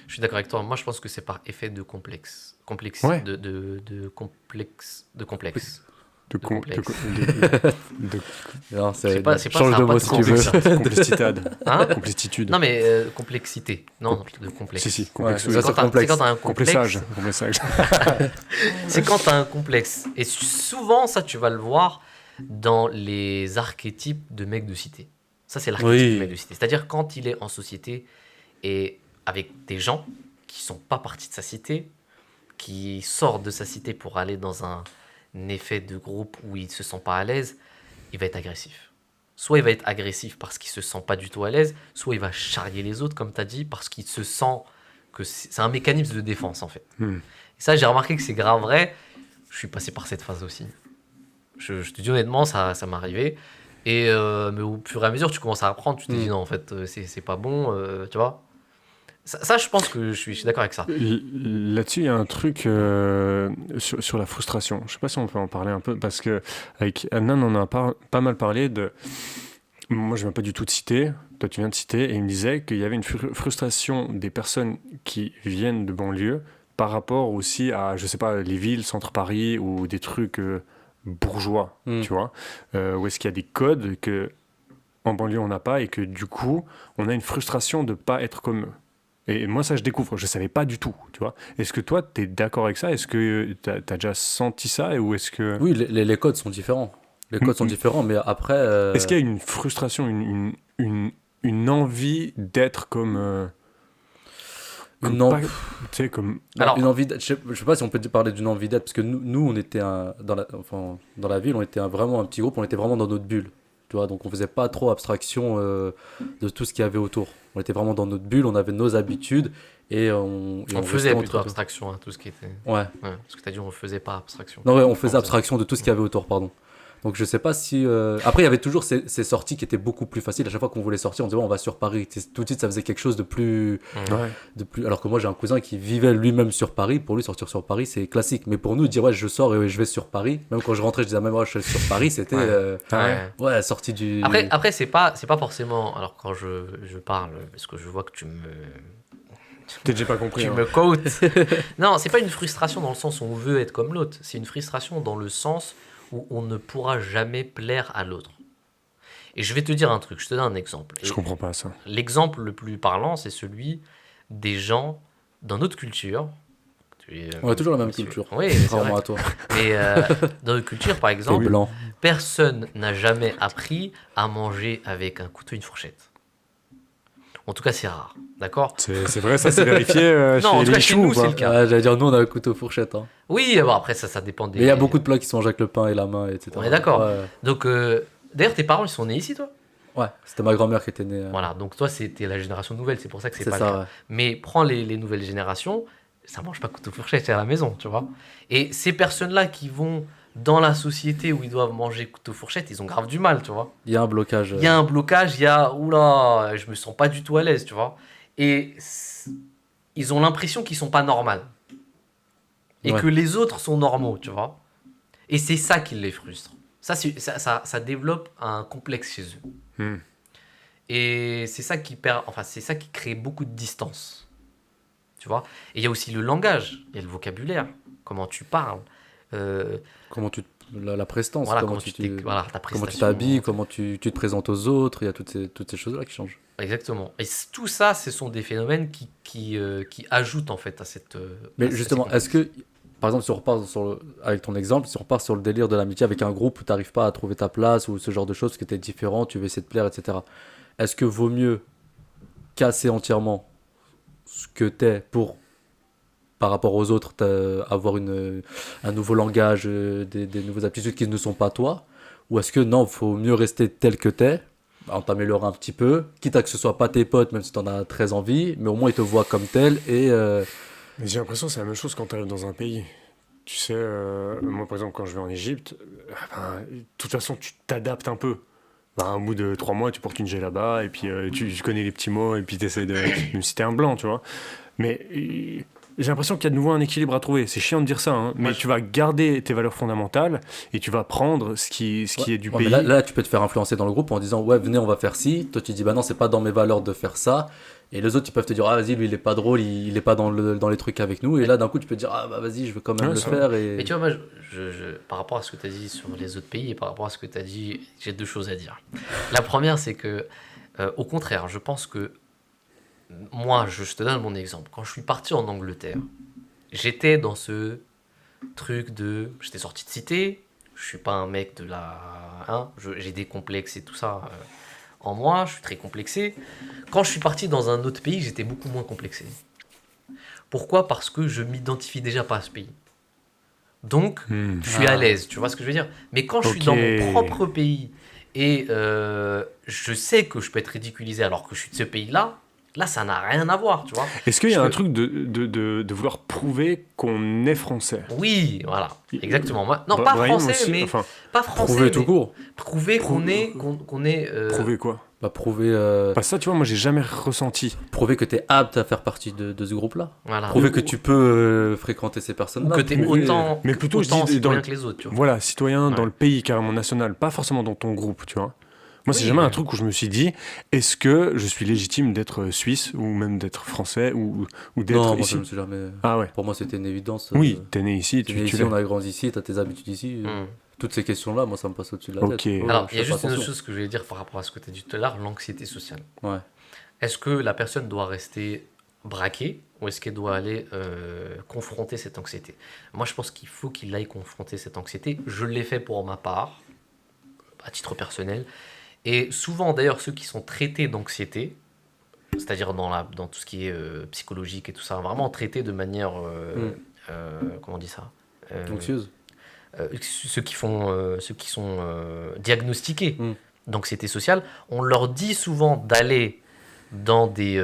Je suis d'accord avec toi. Moi, je pense que c'est par effet de complexe. Complexe. Ouais. De complexe. De complexe. De complexe. Non, C'est pas- c'est pas- change ça de a pas mot de si tu veux. sens, ça. Complicitade. Hein? Complicitude. Non, mais complexité. Non, de complexe. Si, si, Ouais, complexe. ça, oui. c'est Quand t'as- complexe. c'est quand t'as un complexe. Complexage. Complexage. C'est quand tu as un complexe. Et souvent, ça, tu vas le voir dans les archétypes de mecs de cité. Ça, c'est l'archétype Oui. du mec de cité. C'est-à-dire quand il est en société et avec des gens qui sont pas partis de sa cité, qui sortent de sa cité pour aller dans un effet de groupe où il se sent pas à l'aise, il va être agressif. Soit il va être agressif parce qu'il se sent pas du tout à l'aise, soit il va charrier les autres, comme tu as dit, parce qu'il se sent que c'est un mécanisme de défense, en fait. Hmm. Et ça, j'ai remarqué que c'est grave vrai. Je suis passé par cette phase aussi. Je te dis honnêtement, ça m'est arrivé. Et mais au fur et à mesure, tu commences à apprendre. Tu te dis non, en fait, c'est pas bon. Tu vois. Ça, je pense que je suis d'accord avec ça. Là-dessus, il y a un truc sur la frustration. Je sais pas si on peut en parler un peu, parce que avec Adnan, on en a pas mal parlé de... Moi, je ne viens pas du tout de citer, toi tu viens de citer, et il me disait qu'il y avait une frustration des personnes qui viennent de banlieue par rapport aussi à, je sais pas, les villes, centre Paris, ou des trucs bourgeois, tu vois, où est-ce qu'il y a des codes que en banlieue on n'a pas, et que du coup, on a une frustration de pas être comme eux. Et moi, ça, je découvre. Je savais pas du tout, tu vois. Est-ce que toi, tu es d'accord avec ça? Est-ce que tu as déjà senti ça? Ou est-ce que... Oui, les codes sont différents. Les codes sont différents, mais après. Est-ce qu'il y a une frustration, une envie d'être Une, en- tu sais, comme... Alors, une envie d'être, je sais pas si on peut parler d'une envie d'être, parce que nous on était dans la ville, on était vraiment un petit groupe, on était vraiment dans notre bulle. Tu vois, donc on faisait pas trop abstraction de tout ce qu'il y avait autour. On était vraiment dans notre bulle, on avait nos habitudes et on faisait restait plutôt entre- abstraction à tout ce qui était. Ouais. Ouais, parce que tu as dit on faisait pas abstraction. Non, ouais, on faisait On abstraction de tout ce qu'il y avait autour, pardon. Donc je sais pas si. Après, il y avait toujours ces sorties qui étaient beaucoup plus faciles. À chaque fois qu'on voulait sortir, on disait ouais, on va sur Paris. Tout de suite, ça faisait quelque chose de plus. Ouais. Alors que moi, j'ai un cousin qui vivait lui-même sur Paris. Pour lui, sortir sur Paris, c'est classique. Mais pour nous, dire ouais, je sors et je vais sur Paris. Même quand je rentrais, je disais même ouais, je suis sur Paris. C'était Ouais. sortie du. Après c'est pas forcément. Alors quand je parle, parce que je vois que T'as déjà pas compris. tu hein. me quotes. Non, c'est pas une frustration dans le sens où on veut être comme l'autre. C'est une frustration dans le sens où on ne pourra jamais plaire à l'autre. Et je vais te dire un truc. Je te donne un exemple. Je Et comprends pas ça. l'exemple le plus parlant, c'est celui des gens dans notre culture. On a toujours la même monsieur- culture. Oui, c'est Contrairement vrai. à toi. Mais dans notre culture, par T'es exemple, blanc. personne n'a jamais appris à manger avec un couteau et une fourchette. En tout cas, c'est rare. D'accord? C'est vrai, ça c'est vérifié Non, en chez tout cas, les chez choux nous, ou pas c'est le cas. Ouais, j'allais dire, nous, on a un couteau fourchette. Hein. Oui, bon, après, ça dépend des. Mais il y a beaucoup de plats qui se mangent avec le pain et la main, etc. On est d'accord. Ouais, Donc, d'ailleurs, tes parents, ils sont nés ici, toi? ouais. C'était ma grand-mère qui était née. Voilà, donc toi, c'était la génération nouvelle, c'est pour ça que c'est C'est pas le ça, cas. ouais. Mais prends les nouvelles générations, ça mange pas couteau fourchette, c'est à la maison, tu vois. Et ces personnes-là qui vont dans la société où ils doivent manger couteau fourchette, ils ont grave du mal, tu vois. Il y a un blocage. Il y a un blocage, il y a oula, je me sens pas du tout à l'aise, tu vois. Et ils ont l'impression qu'ils sont pas normaux et Ouais. que les autres sont normaux, tu vois. Et c'est ça qui les frustre. Ça développe un complexe chez eux. Hmm. Et c'est ça c'est ça qui crée beaucoup de distance. Tu vois. Et il y a aussi le langage, il y a le vocabulaire, comment tu parles. Comment la prestance, Voilà, comment comment voilà, ta comment tu prestation. t'habilles, comment tu te présentes aux autres, il y a toutes ces choses-là qui changent. Exactement. Et tout ça, ce sont des phénomènes qui ajoutent en fait à cette. Mais à ces justement, est-ce que, par exemple, si on repart avec ton exemple, si on repart sur le délire de l'amitié avec un groupe où tu n'arrives pas à trouver ta place ou ce genre de choses, que tu es différent, tu veux essayer de plaire, etc. Est-ce que vaut mieux casser entièrement ce que tu es pour, par rapport aux autres, avoir un nouveau langage, des nouvelles aptitudes qui ne sont pas toi? Ou est-ce que non, faut mieux rester tel que tu es, en t'améliorant un petit peu, quitte à que ce soit pas tes potes, même si tu en as très envie, mais au moins ils te voient comme tel et. Mais j'ai l'impression que c'est la même chose quand tu arrives dans un pays. Tu sais, moi par exemple, quand je vais en Égypte, de toute façon, tu t'adaptes un peu. Au bout de 3 mois, tu portes une là-bas, et puis tu connais les petits mots, et puis tu essaies de. Même si t'es un blanc, tu vois. Mais j'ai l'impression qu'il y a de nouveau un équilibre à trouver. C'est chiant de dire ça, hein, mais tu vas garder tes valeurs fondamentales, et tu vas prendre ce qui est du Ouais, pays. mais là, tu peux te faire influencer dans le groupe en disant ouais, venez, on va faire ci. Toi, tu dis bah non, c'est pas dans mes valeurs de faire ça. Et les autres, ils peuvent te dire ah, vas-y, lui, il est pas drôle, il est pas dans les trucs avec nous. Et là, d'un coup, tu peux te dire ah, bah vas-y, je veux quand même Ouais, le ça faire. Mais tu vois, moi, par rapport à ce que tu as dit sur les autres pays et par rapport à ce que tu as dit, j'ai deux choses à dire. La première, c'est que, au contraire, je pense que moi, je te donne mon exemple. Quand je suis parti en Angleterre, j'étais dans ce truc de. J'étais sorti de cité, je suis pas un mec de la. Hein, j'ai des complexes et tout ça en moi, je suis très complexé. Quand je suis parti dans un autre pays, j'étais beaucoup moins complexé. Pourquoi? Parce que je m'identifie déjà pas à ce pays. Donc, je suis à l'aise, tu vois ce que je veux dire? Mais quand je suis dans mon propre pays et je sais que je peux être ridiculisé alors que je suis de ce pays-là, là, ça n'a rien à voir, tu vois. Est-ce qu'il y a un truc de vouloir prouver qu'on est français? Oui, voilà, exactement. Moi, non, Brahim pas français, aussi, mais enfin, pas français, Prouver mais tout court. prouver qu'on est, prouver quoi? Bah, prouver Parce que ça, tu vois, moi, j'ai jamais ressenti. que tu es apte à faire partie de ce groupe-là. voilà, Prouver que tu peux fréquenter ces ou personnes-là. que t'es Mais- autant, mais plutôt, je autant dis, citoyen dans- que les autres, tu vois. Voilà, citoyen dans Ouais. le pays carrément national, pas forcément dans ton groupe, tu vois. Moi, c'est Oui, jamais mais- un truc où je me suis dit, est-ce que je suis légitime d'être suisse ou même d'être français ou d'être Non, moi, ici? je me suis jamais. Ah ouais. Pour moi, c'était une évidence. Oui, t'es né ici, t'es tu né tu ici, l'es. on a grandi ici, t'as tes habitudes ici. Hmm. Toutes ces questions-là, moi, ça me passe au-dessus de la Ok. tête. Ouais, Alors, je il y a fais juste pas une autre attention. chose que je voulais dire par rapport à ce que tu as dit tout à l'heure, l'anxiété sociale. Ouais. Est-ce que la personne doit rester braquer ou est-ce qu'elle doit aller confronter cette anxiété? Moi, je pense qu'il faut qu'il aille confronter cette anxiété. Je l'ai fait pour ma part, à titre personnel. Et souvent, d'ailleurs, ceux qui sont traités d'anxiété, c'est-à-dire dans tout ce qui est psychologique et tout ça, vraiment traités de manière... comment on dit ça? Anxieuse. Ceux qui sont diagnostiqués Mm. d'anxiété sociale, on leur dit souvent d'aller dans des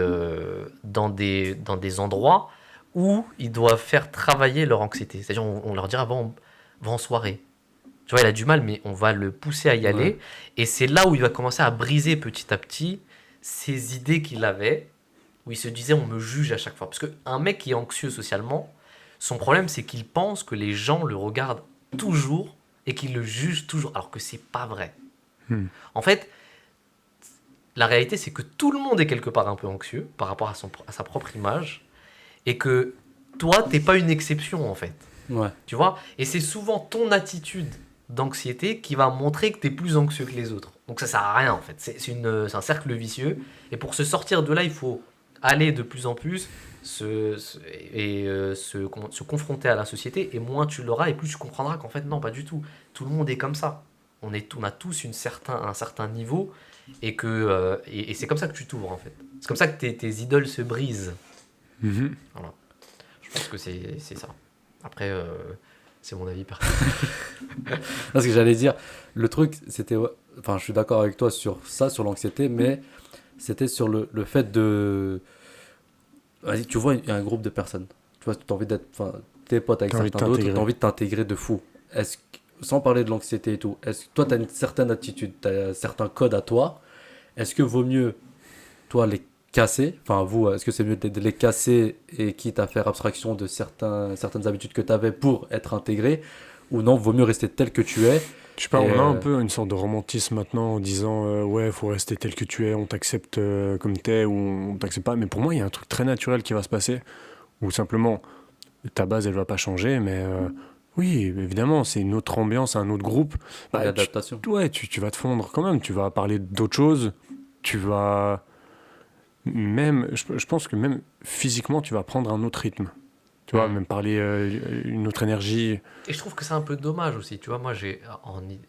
endroits où ils doivent faire travailler leur anxiété. C'est-à-dire, on leur dit, ah bon, va en soirée. Tu vois, il a du mal, mais on va le pousser à y aller. Ouais. Et c'est là où il va commencer à briser petit à petit ces idées qu'il avait, où il se disait, on me juge à chaque fois. Parce qu'un mec qui est anxieux socialement, son problème, c'est qu'il pense que les gens le regardent toujours et qu'ils le jugent toujours, alors que c'est pas vrai. Hmm. En fait, la réalité, c'est que tout le monde est quelque part un peu anxieux par rapport à sa propre image et que toi, t'es pas une exception, en fait. Ouais. Tu vois? Et c'est souvent ton attitude d'anxiété qui va montrer que tu es plus anxieux que les autres. Donc ça sert à rien en fait. C'est un cercle vicieux. Et pour se sortir de là, il faut aller de plus en plus se confronter à la société. Et moins tu l'auras, et plus tu comprendras qu'en fait, non, pas du tout. Tout le monde est comme ça. On a tous un certain niveau. Et c'est comme ça que tu t'ouvres en fait. C'est comme ça que tes idoles se brisent. Mhm. Voilà. Je pense que c'est ça. Après, c'est mon avis personnel. Parce que j'allais dire, le truc, c'était. Enfin, je suis d'accord avec toi sur ça, sur l'anxiété, mais c'était sur le fait de. Vas-y, tu vois, il y a un groupe de personnes. Tu vois, tu as envie d'être. Enfin, t'es potes avec T'as envie de certains d'autres, tu as t'intégrer. envie de t'intégrer de fou. Sans parler de l'anxiété et tout, est-ce que toi, tu as une certaine attitude, tu as certains codes à toi. Est-ce que vaut mieux, toi, les casser? Enfin, vous, est-ce que c'est mieux de les casser et quitte à faire abstraction de certaines habitudes que tu avais pour être intégré? Ou non, vaut mieux rester tel que tu es? Je sais pas, Et, on a un peu une sorte de romantisme maintenant en disant ouais, faut rester tel que tu es, on t'accepte comme t'es ou on t'accepte pas. Mais pour moi, il y a un truc très naturel qui va se passer où simplement ta base, elle va pas changer, mais oui, évidemment, c'est une autre ambiance, un autre groupe. Bah, l'adaptation. ouais, tu vas te fondre quand même, tu vas parler d'autres choses, tu vas même, je pense que même physiquement, tu vas prendre un autre rythme. Tu vois, même parler une autre énergie. Et je trouve que c'est un peu dommage aussi. Tu vois, moi,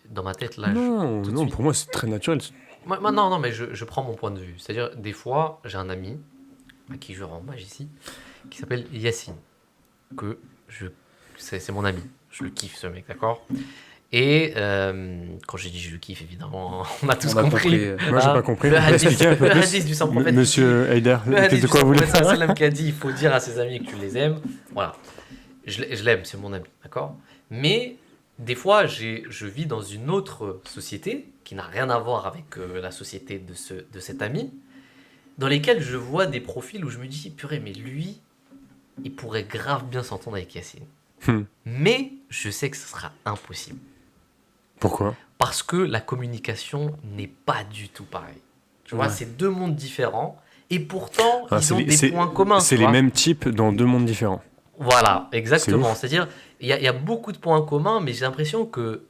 dans ma tête, là, Non, tout de non, suite. pour moi, c'est très naturel. Non, mais je prends mon point de vue. C'est-à-dire, des fois, j'ai un ami, à qui je rends hommage ici, qui s'appelle Yacine. Que c'est mon ami. Je le kiffe, ce mec, d'accord? Et quand j'ai dit je le kiffe, évidemment, on a tous On a compris. compris, Moi, j'ai Ah, pas compris. Le hadith, Expliquez un peu le plus. hadith du sang prophète. Monsieur Heider, Le hadith de du quoi sang vous voulez prophète parler? sallam qui a dit il faut dire à ses amis que tu les aimes. Voilà. Je l'aime, c'est mon ami, d'accord? Mais des fois, je vis dans une autre société qui n'a rien à voir avec la société de cet ami, dans lesquelles je vois des profils où je me dis purée, mais lui, il pourrait grave bien s'entendre avec Yacine. Mais je sais que ce sera impossible. Pourquoi? Parce que la communication n'est pas du tout pareille. Tu vois, Ouais. c'est deux mondes différents et pourtant Ah, ils ont des points communs. C'est tu les vois. mêmes types dans deux mondes différents. Voilà, C'est exactement. ouf. C'est-à-dire, il y a beaucoup de points communs, mais j'ai l'impression que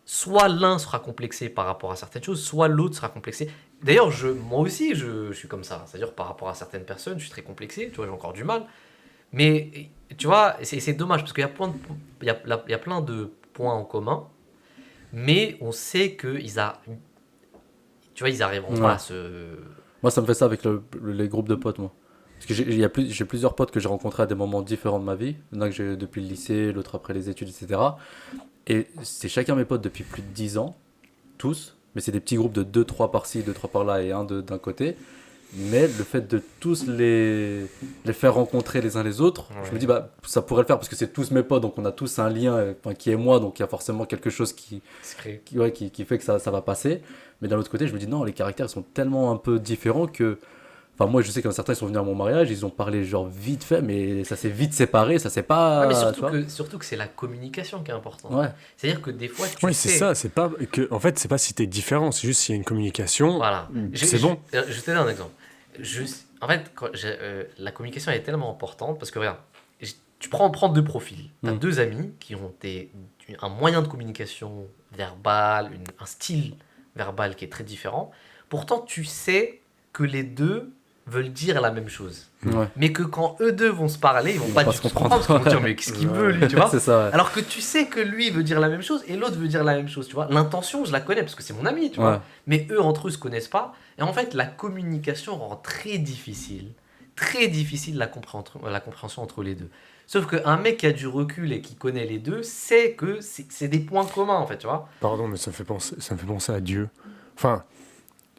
soit l'un sera complexé par rapport à certaines choses, soit l'autre sera complexé. D'ailleurs, moi aussi, je suis comme ça. C'est-à-dire, par rapport à certaines personnes, je suis très complexé. Tu vois, j'ai encore du mal. Mais tu vois, c'est dommage parce qu'il y a il y a plein de points en commun, mais on sait qu'ils ils arriveront Ouais. pas à se. Moi, ça me fait ça avec les groupes de potes, moi. Parce que j'ai plusieurs potes que j'ai rencontrés à des moments différents de ma vie. Il y en a que j'ai depuis le lycée, l'autre après les études, etc. Et c'est chacun mes potes depuis plus de 10 ans, tous. Mais c'est des petits groupes de 2-3 par-ci, 2-3 par-là et un d'un côté. Mais le fait de tous les faire rencontrer les uns les autres, Ouais. je me dis, bah, ça pourrait le faire parce que c'est tous mes potes, donc on a tous un lien qui est moi, donc il y a forcément quelque chose qui fait que ça va passer. Mais d'un autre côté, je me dis, non, les caractères sont tellement un peu différents que. Enfin, moi, je sais qu'un certains ils sont venus à mon mariage, ils ont parlé genre vite fait, mais ça s'est vite séparé, ça s'est pas. Ouais, mais tu vois. surtout que c'est la communication qui est importante. Ouais. C'est-à-dire que des fois, tu Oui, sais. c'est ça. C'est pas que, en fait, c'est pas si t'es différent. C'est juste s'il y a une communication. Voilà. C'est bon. Je te donne un exemple. En fait, la communication est tellement importante parce que regarde, tu prends deux profils. Tu as deux amis qui ont un moyen de communication verbal, un style verbal qui est très différent. Pourtant, tu sais que les deux veulent dire la même chose. Ouais. Mais que quand eux deux vont se parler, ils vont pas vont du pas tout se se comprendre, parce qu'ils vont dire mais qu'est-ce qu'il veut lui, tu vois. C'est ça, ouais. Alors que tu sais que lui veut dire la même chose et l'autre veut dire la même chose, tu vois. L'intention, je la connais parce que c'est mon ami, tu Ouais. vois. Mais eux, entre eux, se connaissent pas. Et en fait, la communication rend très difficile la compréhension entre les deux. Sauf qu'un mec qui a du recul et qui connaît les deux sait que c'est des points communs, en fait, tu vois. Pardon, mais ça me fait penser à Dieu. Enfin,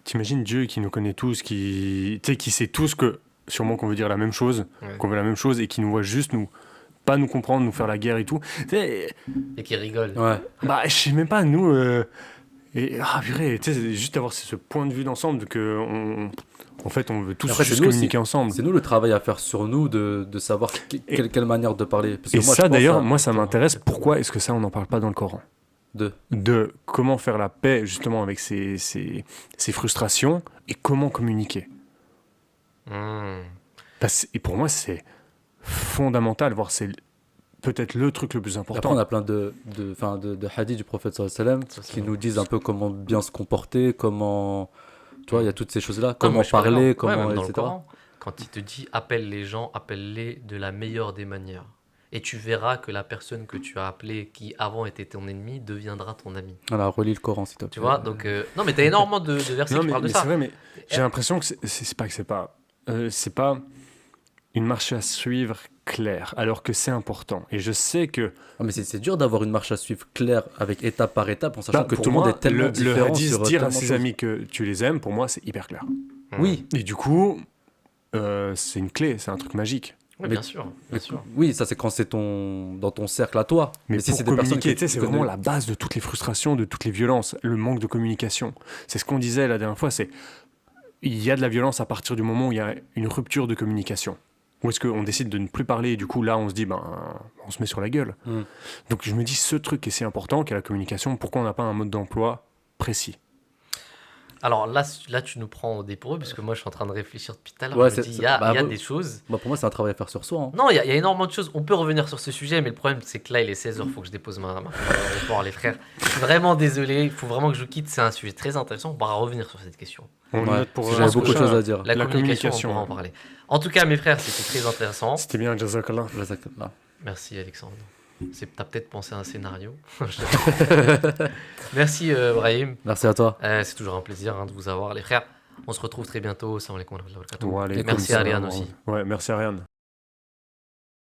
t'imagines Dieu qui nous connaît tous, tu sais, qui sait tous que, sûrement qu'on veut dire la même chose, Ouais. qu'on veut la même chose, et qui nous voit juste pas nous comprendre, nous faire la guerre et tout. Tu sais, Et qui rigole. Ouais. bah, je sais même pas, nous... purée, tu sais, c'est juste avoir ce point de vue d'ensemble, en fait, on veut tous Après, juste c'est nous communiquer ensemble. C'est nous le travail à faire sur nous de savoir quelle manière de parler. Parce que Et moi, je ça, pense d'ailleurs, à- moi, ça m'intéresse. Pourquoi est-ce que ça, on n'en parle pas dans le Coran? De comment faire la paix, justement, avec ces frustrations, et comment communiquer. Mmh. Et pour moi, c'est fondamental, voire c'est peut-être le truc le plus Après, important. on a plein de hadiths du prophète sallallahu alayhi wa sallam qui nous disent un peu comment bien se comporter, comment... Tu vois, il y a toutes ces choses-là. Non, Comment moi, je suis pas parler, d'accord. Ouais, comment... même dans le etc. Coran, quand il te dit appelle les gens, appelle-les de la meilleure des manières. Et tu verras que la personne que tu as appelée, qui avant était ton ennemi, deviendra ton ami. Voilà, relis le Coran, s'il te plaît. Tu vois, donc... non, mais t'as énormément de versets Non, qui parlent de mais ça. c'est vrai, mais j'ai l'impression que c'est pas une marche à suivre claire, alors que c'est important. Et je sais que Ah, mais c'est dur d'avoir une marche à suivre claire avec étape par étape en sachant que pour tout le monde moi, est tellement le différent hadith, sur dire à tellement de ses choses. amis que tu les aimes, pour moi, c'est hyper clair. Mmh. Oui, Et du coup, c'est une clé, c'est un truc magique. Ouais, mais- bien sûr, bien sûr. oui, ça c'est quand c'est dans ton cercle à toi. Mais si pour c'est des personnes communiquer, que tu sais, c'est tu vraiment connais- la base de toutes les frustrations, de toutes les violences, le manque de communication. C'est ce qu'on disait la dernière fois, c'est il y a de la violence à partir du moment où il y a une rupture de communication. Ou est-ce qu'on décide de ne plus parler et du coup là on se dit on se met sur la gueule. Mm. Donc je me dis ce truc est si important qu'est la communication, pourquoi on n'a pas un mode d'emploi précis? Alors là, tu nous prends au dépourvu, parce que moi, je suis en train de réfléchir depuis tout à l'heure. Ouais, Je me c'est- dis, c'est- il y a bah, des choses... Bah, pour moi, c'est un travail à faire sur soi. Hein. Non, il y a énormément de choses. On peut revenir sur ce sujet, mais le problème, c'est que là, il est 16h, il faut que je dépose ma l'aéroport, les frères. Je suis vraiment désolé, il faut vraiment que je vous quitte. C'est un sujet très intéressant. On va revenir sur cette question. On le Ouais, note pour parce que j'avais beaucoup de prochain. choses à dire. La La communication, communication, on pourra en ouais. parler. En tout cas, mes frères, c'était très intéressant. C'était bien, Jazakallah. Exactement. Merci, Alexandre. T'as peut-être pensé à un scénario. Merci, Brahim. Merci à toi. C'est toujours un plaisir de vous avoir, les frères. On se retrouve très bientôt. Salam alaikum wa rahmatullahi wa barakatuh. Wa alaykoum Merci à salam. Ariane aussi. Ouais, merci Ariane.